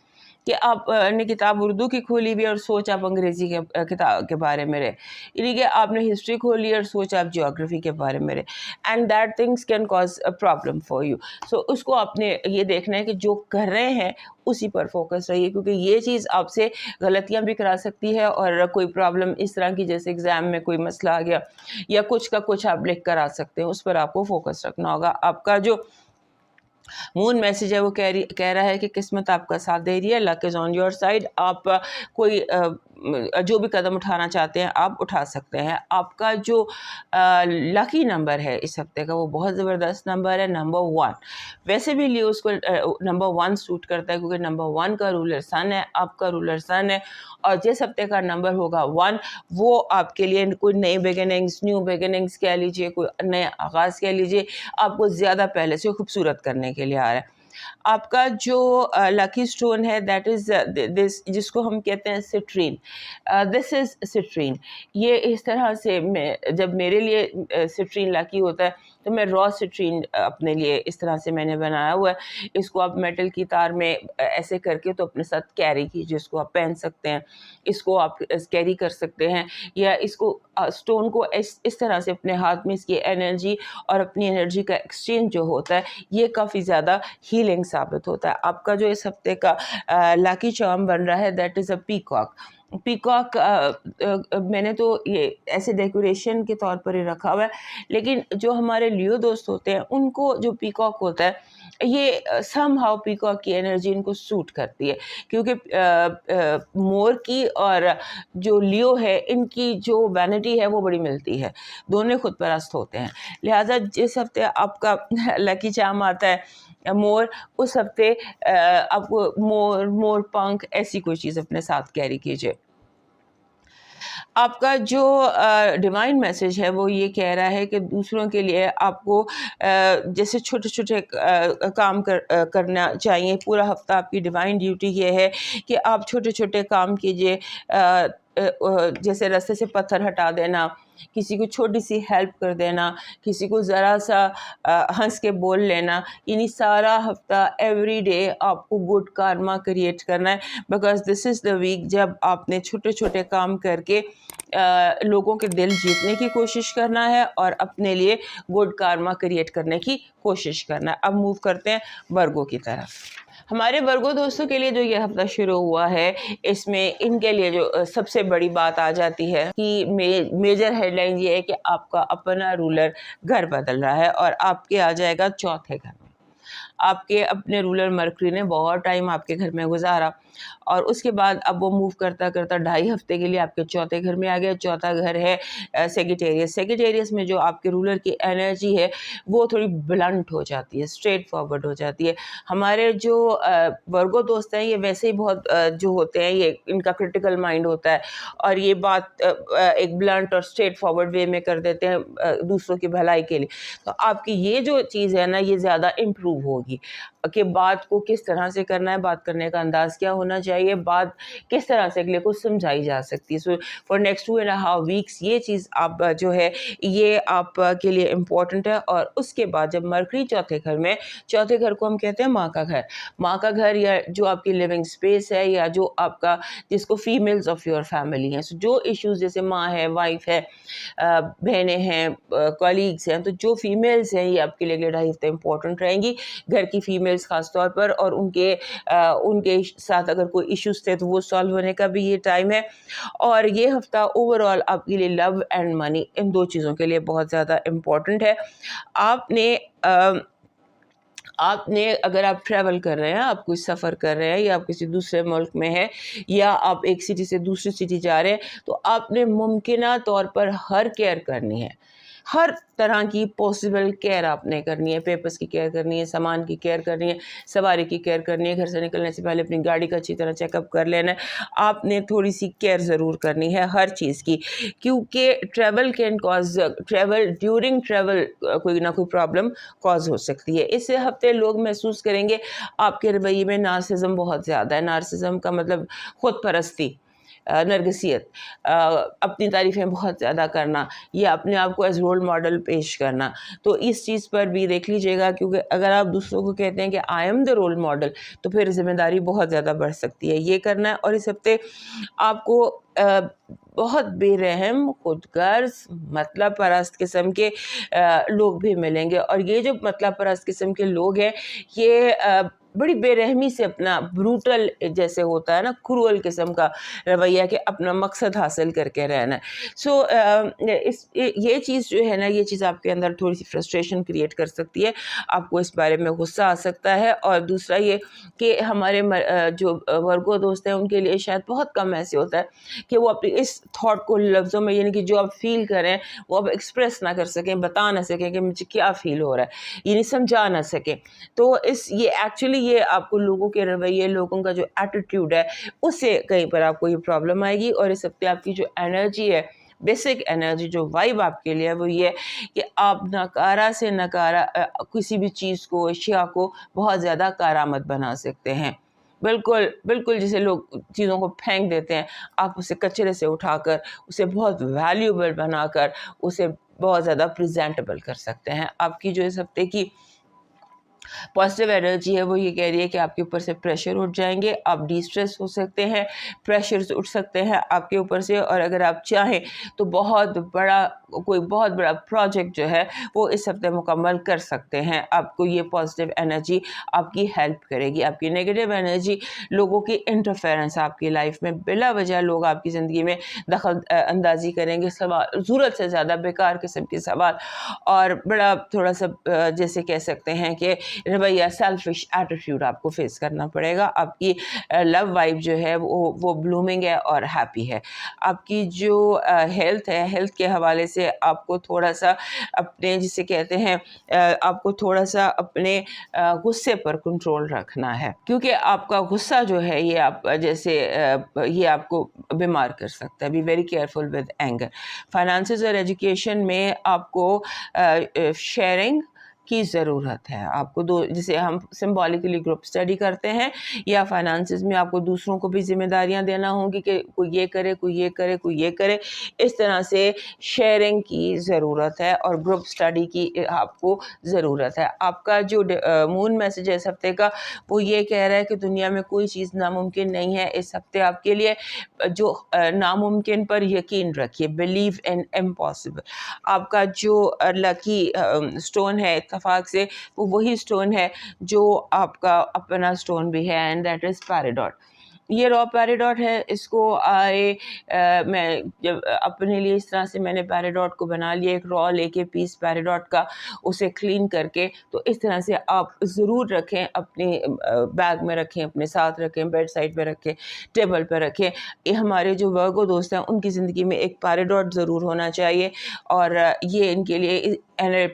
کہ آپ نے کتاب اردو کی کھولی بھی اور سوچ آپ انگریزی کے کتاب کے بارے میں رہے, یعنی کہ آپ نے ہسٹری کھولی اور سوچ آپ جیوگرافی کے بارے میں رہے, and that things can cause a problem for you. So اس کو آپ نے یہ دیکھنا ہے کہ جو کر رہے ہیں اسی پر فوکس رہیے, کیونکہ یہ چیز آپ سے غلطیاں بھی کرا سکتی ہے, اور کوئی پرابلم اس طرح کی جیسے ایگزام میں کوئی مسئلہ آ گیا یا کچھ کا کچھ آپ لکھ کر آ سکتے ہیں, اس پر آپ کو فوکس رکھنا ہوگا. آپ کا جو مون میسج ہے وہ کہہ رہا ہے کہ قسمت آپ کا ساتھ دے رہی ہے, لک از آن یور سائڈ. آپ کوئی جو بھی قدم اٹھانا چاہتے ہیں آپ اٹھا سکتے ہیں. آپ کا جو لکی نمبر ہے اس ہفتے کا وہ بہت زبردست نمبر ہے, نمبر 1. ویسے بھی لیو اس کو نمبر 1 سوٹ کرتا ہے, کیونکہ نمبر 1 کا رولر سن ہے, آپ کا رولر سن ہے, اور جس ہفتے کا نمبر ہوگا 1 وہ آپ کے لیے کوئی نئی بگننگز, نیو بگننگز کہہ لیجیے, کوئی نئے آغاز کہہ لیجیے, آپ کو زیادہ پہلے سے خوبصورت کرنے کے لیے آ رہا ہے. آپ کا جو لکی سٹون ہے دیٹ از دس, جس کو ہم کہتے ہیں سٹرین. دس از سٹرین. یہ اس طرح سے جب میرے لیے سٹرین لکی ہوتا ہے تو میں را سٹرین اپنے لیے اس طرح سے میں نے بنایا ہوا ہے. اس کو آپ میٹل کی تار میں ایسے کر کے تو اپنے ساتھ کیری کیجیے, اس کو آپ پہن سکتے ہیں, اس کو آپ کیری کر سکتے ہیں, یا اس کو سٹون کو اس طرح سے اپنے ہاتھ میں, اس کی انرجی اور اپنی انرجی کا ایکسچینج جو ہوتا ہے یہ کافی زیادہ ہیلنگ ثابت ہوتا ہے. آپ کا جو اس ہفتے کا لاکی چارم بن رہا ہے that is a peacock. Peacock میں نے تو یہ ایسے ڈیکوریشن کے طور پر ہی رکھا ہوا ہے, لیکن جو ہمارے لیو دوست ہوتے ہیں ان کو جو پیکاک ہوتا ہے یہ سم ہاؤ پیکاک کی انرجی ان کو سوٹ کرتی ہے, کیونکہ مور کی اور جو لیو ہے ان کی جو وینٹی ہے وہ بڑی ملتی ہے, دونوں خود پرست ہوتے ہیں. لہٰذا جس ہفتے آپ کا لکی چارم آتا ہے مور, اس ہفتے آپ کو مور پنکھ ایسی کوئی چیز اپنے ساتھ کیری کیجیے. آپ کا جو ڈیوائن میسج ہے وہ یہ کہہ رہا ہے کہ دوسروں کے لیے آپ کو جیسے چھوٹے چھوٹے کام کرنا چاہیے. پورا ہفتہ آپ کی ڈیوائن ڈیوٹی یہ ہے کہ آپ چھوٹے چھوٹے کام کیجیے, جیسے رستے سے پتھر ہٹا دینا, کسی کو چھوٹی سی ہیلپ کر دینا, کسی کو ذرا سا ہنس کے بول لینا. یعنی سارا ہفتہ ایوری ڈے آپ کو گڈ کارما کریٹ کرنا ہے, because this is the week جب آپ نے چھوٹے چھوٹے کام کر کے لوگوں کے دل جیتنے کی کوشش کرنا ہے اور اپنے لیے گڈ کارما کریٹ کرنے کی کوشش کرنا ہے. اب موو کرتے ہیں ورگو کی طرف. ہمارے ورگو دوستوں کے لیے جو یہ ہفتہ شروع ہوا ہے اس میں ان کے لیے جو سب سے بڑی بات آ جاتی ہے کہ میجر ہیڈ لائن یہ ہے کہ آپ کا اپنا رولر گھر بدل رہا ہے اور آپ کے آ جائے گا چوتھے گھر میں. آپ کے اپنے رولر مرکری نے بہت ٹائم آپ کے گھر میں گزارا اور اس کے بعد اب وہ موو کرتا کرتا 2.5 ہفتے کے لیے آپ کے چوتھے گھر میں آ گیا. چوتھا گھر ہے سیگیٹیریس. سیگیٹیریس میں جو آپ کے رولر کی انرجی ہے وہ تھوڑی بلنٹ ہو جاتی ہے, اسٹریٹ فارورڈ ہو جاتی ہے. ہمارے جو ورگو دوست ہیں یہ ویسے ہی بہت جو ہوتے ہیں, یہ ان کا کرٹیکل مائنڈ ہوتا ہے اور یہ بات ایک بلنٹ اور اسٹریٹ فارورڈ وے میں کر دیتے ہیں دوسروں کی بھلائی کے لیے. تو آپ کی یہ جو چیز ہے نا یہ زیادہ امپروو ہوگی کہ بات کو کس طرح سے کرنا ہے, بات کرنے کا انداز کیا ہونا چاہیے, بات کس طرح سے اگلے کو سمجھائی جا سکتی ہے. سو فار نیکسٹ 2.5 ویکس یہ چیز آپ جو ہے یہ آپ کے لیے امپورٹنٹ ہے. اور اس کے بعد جب مرکری چوتھے گھر میں, چوتھے گھر کو ہم کہتے ہیں ماں کا گھر. ماں کا گھر یا جو آپ کی لیونگ اسپیس ہے یا جو آپ کا جس کو فیمیلز آف یور فیملی ہیں, جو ایشوز جیسے ماں ہے, وائف ہے, بہنیں ہیں, کولیگس ہیں, تو جو فیمیلز ہیں یہ آپ کے لیے 2.5 ہفتے امپورٹنٹ رہیں گی. گھر کی فیمیلز خاص طور پر, اور ان کے ساتھ اگر کوئی ایشوز تھے تو وہ سالو ہونے کا بھی یہ ٹائم ہے. اور یہ ہفتہ اوور آل آپ کے لیے لو اینڈ منی ان دو چیزوں کے لیے بہت زیادہ امپورٹنٹ ہے. آپ نے اگر آپ ٹریول کر رہے ہیں, آپ کوئی سفر کر رہے ہیں یا آپ کسی دوسرے ملک میں ہیں یا آپ ایک سٹی سے دوسری سٹی جا رہے ہیں, تو آپ نے ممکنہ طور پر ہر کیئر کرنی ہے, ہر طرح کی پاسبل کیئر آپ نے کرنی ہے. پیپرز کی کیئر کرنی ہے, سامان کی کیئر کرنی ہے, سواری کی کیئر کرنی ہے, گھر سے نکلنے سے پہلے اپنی گاڑی کا اچھی طرح چیک اپ کر لینا ہے. آپ نے تھوڑی سی کیئر ضرور کرنی ہے ہر چیز کی, کیونکہ ٹریول ڈیورنگ ٹریول کوئی نہ کوئی پرابلم کاز ہو سکتی ہے. اس ہفتے لوگ محسوس کریں گے آپ کے رویے میں نارسزم بہت زیادہ ہے. نارسزم کا مطلب خود پرستی, نرگسیت, اپنی تعریفیں بہت زیادہ کرنا یا اپنے آپ کو ایز رول ماڈل پیش کرنا. تو اس چیز پر بھی دیکھ لیجیے گا, کیونکہ اگر آپ دوسروں کو کہتے ہیں کہ I am the role model تو پھر ذمہ داری بہت زیادہ بڑھ سکتی ہے. یہ کرنا ہے. اور اس ہفتے آپ کو بہت بے رحم, خود غرض, مطلب پرست قسم کے لوگ بھی ملیں گے. اور یہ جو مطلب پرست قسم کے لوگ ہیں یہ بڑی بے رحمی سے اپنا بروٹل جیسے ہوتا ہے نا, کرول قسم کا رویہ کہ اپنا مقصد حاصل کر کے رہنا ہے. سو یہ چیز جو ہے نا, یہ چیز آپ کے اندر تھوڑی سی فرسٹریشن کریٹ کر سکتی ہے, آپ کو اس بارے میں غصہ آ سکتا ہے. اور دوسرا یہ کہ ہمارے جو ورگو دوست ہیں ان کے لیے شاید بہت کم ایسے ہوتا ہے کہ وہ اپنی اس تھاٹ کو لفظوں میں, یعنی کہ جو آپ فیل کریں وہ آپ ایکسپریس نہ کر سکیں, بتا نہ سکیں کہ مجھے کیا فیل ہو رہا ہے, یعنی سمجھا نہ سکیں. تو یہ ایکچولی یہ آپ کو لوگوں کے رویے, لوگوں کا جو ایٹیٹیوڈ ہے اس سے کہیں پر آپ کو یہ پرابلم آئے گی. اور اس ہفتے آپ کی جو انرجی ہے, بیسک انرجی, جو وائب آپ کے لیے وہ یہ کہ آپ ناکارہ سے ناکارہ کسی بھی چیز کو, اشیاء کو بہت زیادہ کارآمد بنا سکتے ہیں. بالکل جسے لوگ چیزوں کو پھینک دیتے ہیں, آپ اسے کچرے سے اٹھا کر اسے بہت ویلیوبل بنا کر اسے بہت زیادہ پریزنٹیبل کر سکتے ہیں. آپ کی جو اس ہفتے کی پازیٹیو انرجی ہے وہ یہ کہہ رہی ہے کہ آپ کے اوپر سے پریشر اٹھ جائیں گے, آپ ڈی اسٹریس ہو سکتے ہیں, پریشرز اٹھ سکتے ہیں آپ کے اوپر سے. اور اگر آپ چاہیں تو کوئی بہت بڑا پروجیکٹ جو ہے وہ اس ہفتے مکمل کر سکتے ہیں. آپ کو یہ پازیٹیو انرجی آپ کی ہیلپ کرے گی. آپ کی نیگیٹو انرجی, لوگوں کی انٹرفیرنس آپ کی لائف میں, بلا وجہ لوگ آپ کی زندگی میں دخل اندازی کریں گے, سوال ضرورت سے زیادہ بیکار قسم کے سوال, اور بڑا تھوڑا سا جیسے کہہ سکتے ہیں کہ رویہ سیلفش ایٹیٹیوڈ آپ کو فیس کرنا پڑے گا. آپ کی لو وائب جو ہے وہ بلومنگ ہے اور ہیپی ہے. آپ کی جو ہیلتھ ہے, ہیلتھ کے حوالے سے آپ کو تھوڑا سا اپنے جسے کہتے ہیں آپ کو تھوڑا سا اپنے غصے پر کنٹرول رکھنا ہے, کیونکہ آپ کا غصہ جو ہے یہ آپ جیسے یہ آپ کو بیمار کر سکتا ہے. Be very careful with anger. Finances اور ایجوکیشن میں آپ کو شیئرنگ کی ضرورت ہے. آپ کو جسے ہم سمبولیکلی گروپ اسٹڈی کرتے ہیں, یا فائنانسز میں آپ کو دوسروں کو بھی ذمہ داریاں دینا ہوں گی کہ کوئی یہ کرے, کوئی یہ کرے, کوئی یہ کرے. اس طرح سے شیئرنگ کی ضرورت ہے اور گروپ اسٹڈی کی آپ کو ضرورت ہے. آپ کا جو مون میسج ہے اس ہفتے کا وہ یہ کہہ رہا ہے کہ دنیا میں کوئی چیز ناممکن نہیں ہے. اس ہفتے آپ کے لیے جو ناممکن پر یقین رکھیے, بلیو ان امپاسبل. آپ کا جو لکی اسٹون ہے اتفاق سے وہ وہی اسٹون ہے جو آپ کا اپنا اسٹون بھی ہے, اینڈ دیٹ از پیراڈاٹ. یہ را پیراڈاٹ ہے. اس کو میں جب اپنے لیے اس طرح سے میں نے پیراڈاٹ کو بنا لیا, ایک را لے کے پیس پیراڈاٹ کا, اسے کلین کر کے, تو اس طرح سے آپ ضرور رکھیں, اپنی بیگ میں رکھیں, اپنے ساتھ رکھیں, بیڈ سائڈ پہ رکھیں, ٹیبل پہ رکھیں. یہ ہمارے جو ورگو دوست ہیں ان کی زندگی میں ایک پیراڈاٹ ضرور ہونا چاہیے, اور یہ ان کے لیے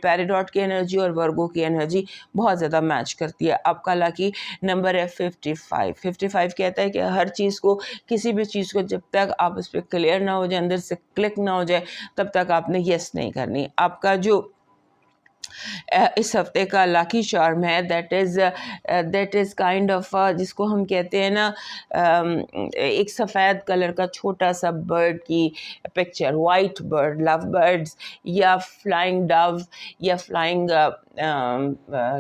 پیراڈاٹ کی انرجی اور ورگو کی انرجی بہت زیادہ میچ کرتی ہے. آپ کا لاکی نمبر ہے 55. 55 کہتا ہے کہ ہر چیز کو, کسی بھی چیز کو جب تک آپ اس پہ کلیئر نہ ہو جائے, اندر سے کلک نہ ہو جائے, تب تک آپ نے یس نہیں کرنی. آپ کا جو اس ہفتے کا لاکی چارم ہے دیٹ از کائنڈ آف, جس کو ہم کہتے ہیں نا, ایک سفید کلر کا چھوٹا سا برڈ کی پکچر, وائٹ برڈ, لو برڈز یا فلائنگ ڈو یا فلائنگ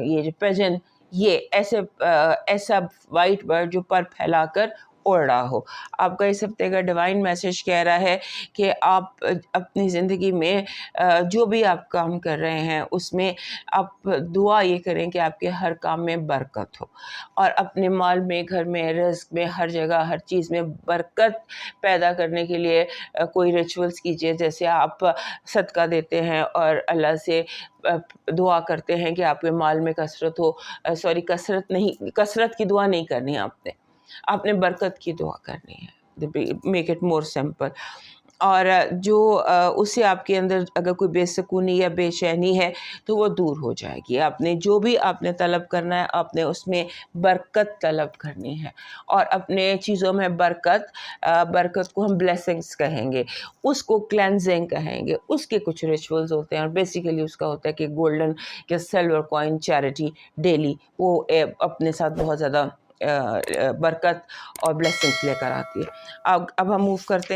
یہ جو پیجن, یہ ایسا وائٹ برڈ جو پر پھیلا کر اڑ رہا ہو. آپ کا اس ہفتے کا ڈیوائن میسج کہہ رہا ہے کہ آپ اپنی زندگی میں جو بھی آپ کام کر رہے ہیں اس میں آپ دعا یہ کریں کہ آپ کے ہر کام میں برکت ہو, اور اپنے مال میں, گھر میں, رزق میں, ہر جگہ, ہر چیز میں برکت پیدا کرنے کے لیے کوئی ریچولز کیجیے. جیسے آپ صدقہ دیتے ہیں اور اللہ سے دعا کرتے ہیں کہ آپ کے مال میں کثرت ہو, کثرت کی دعا نہیں کرنی آپ نے برکت کی دعا کرنی ہے. Make it more simple. اور جو اس سے آپ کے اندر اگر کوئی بے سکونی یا بے چینی ہے تو وہ دور ہو جائے گی. آپ نے جو بھی آپ نے طلب کرنا ہے, آپ نے اس میں برکت طلب کرنی ہے, اور اپنے چیزوں میں برکت کو ہم بلیسنگز کہیں گے, اس کو کلینزنگ کہیں گے. اس کے کچھ ریچولز ہوتے ہیں, اور بیسیکلی اس کا ہوتا ہے کہ گولڈن یا سلور کوائن چیریٹی ڈیلی, وہ اپنے ساتھ بہت زیادہ برکت اور بلیسنگز لے کر آتی ہے. اب ہم موو کرتے ہیں